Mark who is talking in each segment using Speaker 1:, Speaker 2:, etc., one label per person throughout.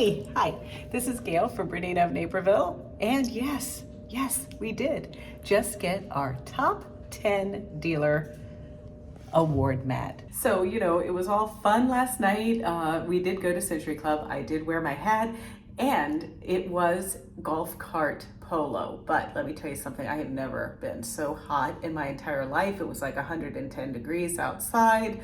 Speaker 1: Hi, this is Gayle from Bernina of Naperville. And yes, we did just get our top 10 dealer award mat. So, it was all fun last night. We did go to Century Club. I did wear my hat, and it was golf cart polo. But let me tell you something, I have never been so hot in my entire life. It was like 110 degrees outside.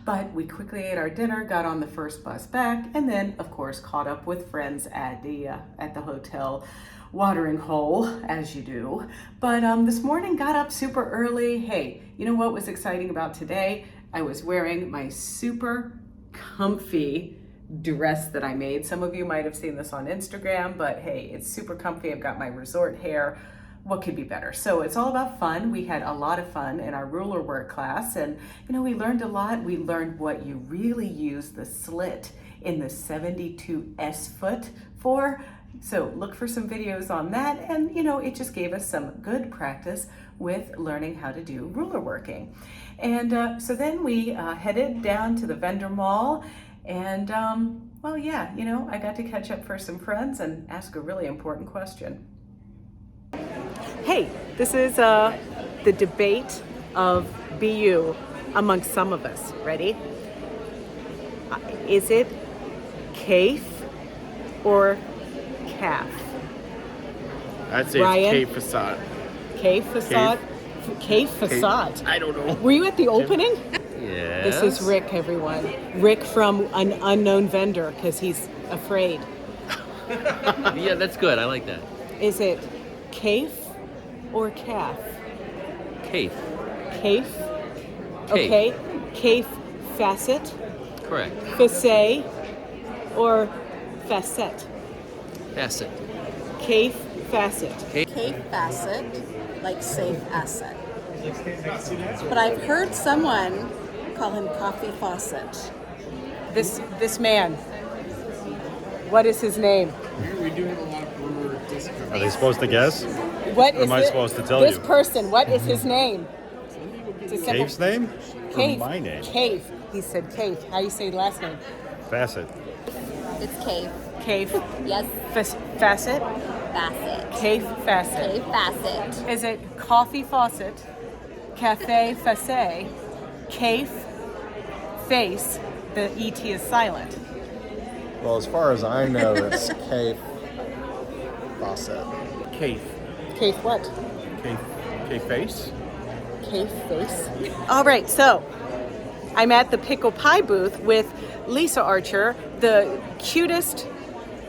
Speaker 1: But we quickly ate our dinner, got on the first bus back, and then, of course, caught up with friends at the hotel watering hole, as you do. But this morning, got up super early. Hey, you know what was exciting about today? I was wearing my super comfy dress that I made. Some of you might have seen this on Instagram, but hey, it's super comfy. I've got my resort hair. What could be better? So it's all about fun. We had a lot of fun in our ruler work class, and we learned a lot. We learned what you really use the slit in the 72S foot for. So look for some videos on that, and it just gave us some good practice with learning how to do ruler working. And so then we headed down to the vendor mall, and well, yeah, I got to catch up for some friends and ask a really important question. Hey, this is the debate of BU amongst some of us. Ready? Is it CAF or CAF?
Speaker 2: I'd say
Speaker 1: Ryan?
Speaker 2: it's facade.
Speaker 1: CAF facade? CAF facade?
Speaker 2: I don't know.
Speaker 1: Were you at the opening?
Speaker 2: Yes.
Speaker 1: This is Rick, everyone. Rick from an unknown vendor because he's afraid.
Speaker 3: Yeah, that's good. I like that.
Speaker 1: Is it CAF or CAF?
Speaker 3: CAF.
Speaker 1: CAF? Okay. CAF facet?
Speaker 3: Correct.
Speaker 1: Facet or facet?
Speaker 3: Facet.
Speaker 1: CAF facet.
Speaker 4: Cape facet, like safe asset. But I've heard someone call him coffee faucet.
Speaker 1: This man. What is his name?
Speaker 5: Are they supposed to guess?
Speaker 1: What
Speaker 5: Or
Speaker 1: is
Speaker 5: am I
Speaker 1: it-
Speaker 5: supposed to tell
Speaker 1: this
Speaker 5: you?
Speaker 1: person? What is his name? It's a simple-
Speaker 5: Cave's name?
Speaker 1: Cave.
Speaker 5: Or my name?
Speaker 1: Cave. He said Cave. How do you say the last name?
Speaker 5: Facet.
Speaker 4: It's cave.
Speaker 1: Cave.
Speaker 4: Yes,
Speaker 1: Facet.
Speaker 4: facet.
Speaker 1: Cave facet.
Speaker 4: Cave facet.
Speaker 1: Is it coffee faucet, cafe facet, cave face? The ET is silent.
Speaker 6: Well, as far as I know, it's Cave Faucet.
Speaker 2: Cave.
Speaker 1: Cave what?
Speaker 2: Cave face?
Speaker 1: Cave face. All right, so I'm at the pickle pie booth with Lisa Archer, the cutest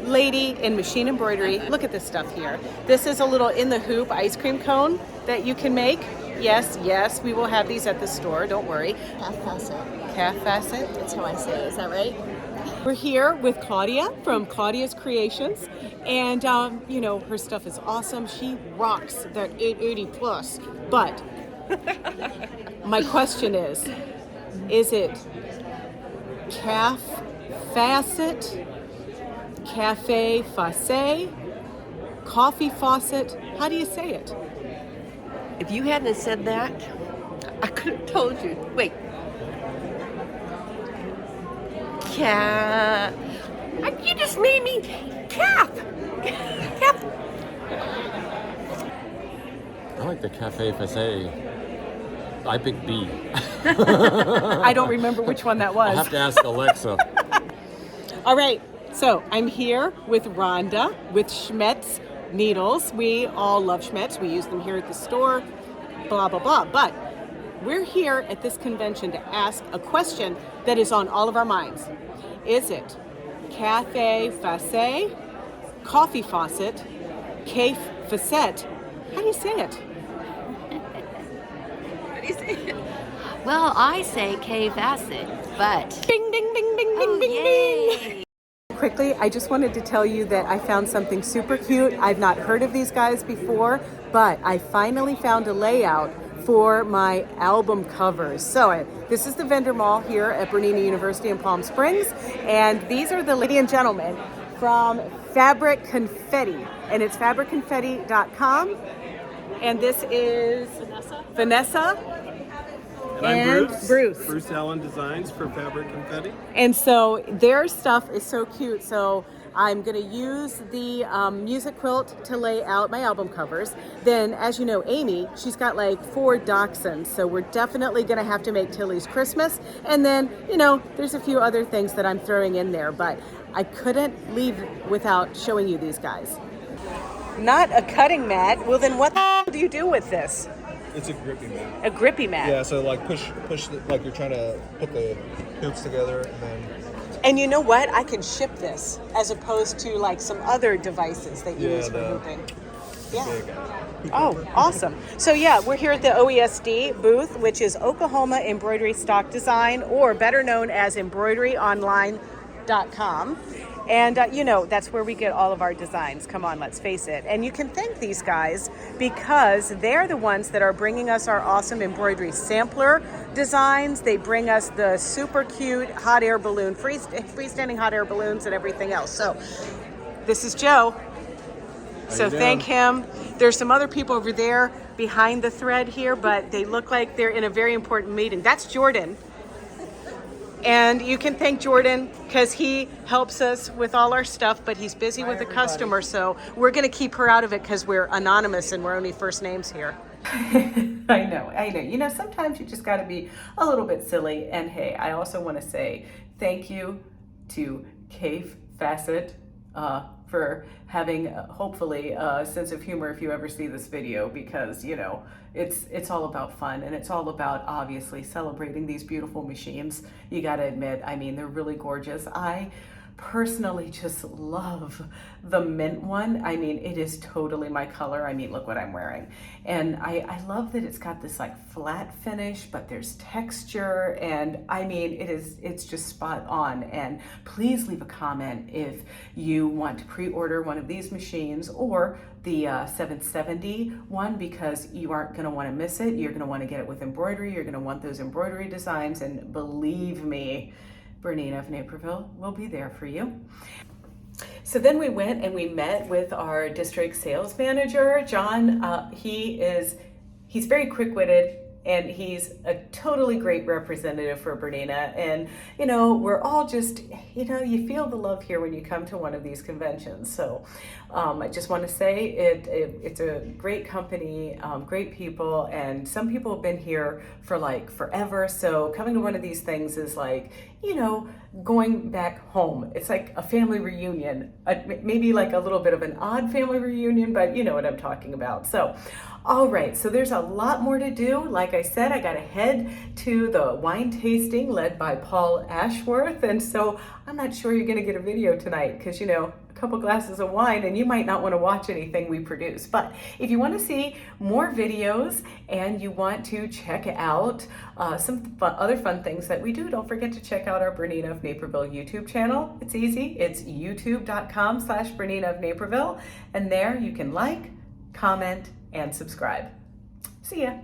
Speaker 1: lady in machine embroidery. Look at this stuff here. This is a little in the hoop ice cream cone that you can make. Yes, we will have these at the store, don't worry.
Speaker 4: Calf facet.
Speaker 1: Calf facet.
Speaker 4: That's how I say it. Is that right?
Speaker 1: We're here with Claudia from Claudia's Creations, and her stuff is awesome. She rocks that 880 plus. But my question is it calf facet, cafe facet, coffee faucet? How do you say it?
Speaker 7: If you hadn't said that, I could have told you. Wait. Calf. You just made me calf. Calf.
Speaker 6: I like the Cafe Facet. I picked B.
Speaker 1: I don't remember which one that
Speaker 6: I'll
Speaker 1: was.
Speaker 6: have to ask Alexa.
Speaker 1: All right, so I'm here with Rhonda with Schmetz needles. We all love Schmetz. We use them here at the store, blah, blah, blah. But we're here at this convention to ask a question that is on all of our minds. Is it cafe facet, coffee faucet, cafe facet? How do you say it?
Speaker 8: Well, I say cave acid, but
Speaker 1: Bing, ding, ding, ding, ding, ding, ding. Quickly, I just wanted to tell you that I found something super cute. I've not heard of these guys before, but I finally found a layout for my album covers. So this is the vendor mall here at Bernina University in Palm Springs, and these are the lady and gentlemen from Fabric Confetti, and it's fabricconfetti.com, and this is Vanessa and Bruce.
Speaker 2: Bruce Allen Designs for Fabric Confetti.
Speaker 1: And so their stuff is so cute. So I'm going to use the music quilt to lay out my album covers. Then, as you know, Amy, she's got like 4 dachshunds. So we're definitely going to have to make Tilly's Christmas. And then, you know, there's a few other things that I'm throwing in there. But I couldn't leave without showing you these guys. Not a cutting mat. Well, then what do you do with this?
Speaker 6: It's a grippy mat.
Speaker 1: A grippy mat.
Speaker 6: Yeah, so like push like you're trying to put the hoops together and then.
Speaker 1: And you know what? I can ship this as opposed to like some other devices that you use for hooping. Yeah. Oh, awesome. So yeah, we're here at the OESD booth, which is Oklahoma Embroidery Stock Design, or better known as embroideryonline.com. And, you know, that's where we get all of our designs. Come on, let's face it. And you can thank these guys because they're the ones that are bringing us our awesome embroidery sampler designs. They bring us the super cute hot air balloon, freestanding hot air balloons and everything else. So this is Joe. So thank him. There's some other people over there behind the thread here, but they look like they're in a very important meeting. That's Jordan. And you can thank Jordan because he helps us with all our stuff, but he's busy with a customer. So we're going to keep her out of it because we're anonymous and we're only first names here. I know. You know, sometimes you just got to be a little bit silly. And hey, I also want to say thank you to Cave Facet for having hopefully a sense of humor if you ever see this video, because you know it's all about fun and it's all about obviously celebrating these beautiful machines. You got to admit, I mean, they're really gorgeous. I personally just love the mint one. I mean, it is totally my color. I mean, look what I'm wearing. And I love that it's got this like flat finish, but there's texture. And I mean, it's just spot on. And please leave a comment if you want to pre-order one of these machines or the 770 one, because you aren't going to want to miss it. You're going to want to get it with embroidery. You're going to want those embroidery designs. And believe me, Bernina of Naperville will be there for you. So then we went and we met with our district sales manager, John. He's very quick-witted and he's a totally great representative for Bernina. And, you know, we're all just, you know, you feel the love here when you come to one of these conventions. So I just want to say it's a great company, great people, and some people have been here for like forever. So coming to one of these things is like, you know, going back home. It's like a family reunion, maybe like a little bit of an odd family reunion, but you know what I'm talking about. So, all right, so there's a lot more to do. Like I said, I got to head to the wine tasting led by Paul Ashworth. And so I'm not sure you're going to get a video tonight because, you know, a couple glasses of wine and you might not want to watch anything we produce. But if you want to see more videos and you want to check out some other fun things that we do, don't forget to check out our Bernina of Naperville YouTube channel. It's easy. It's youtube.com/Bernina of Naperville. And there you can like, comment, and subscribe. See ya.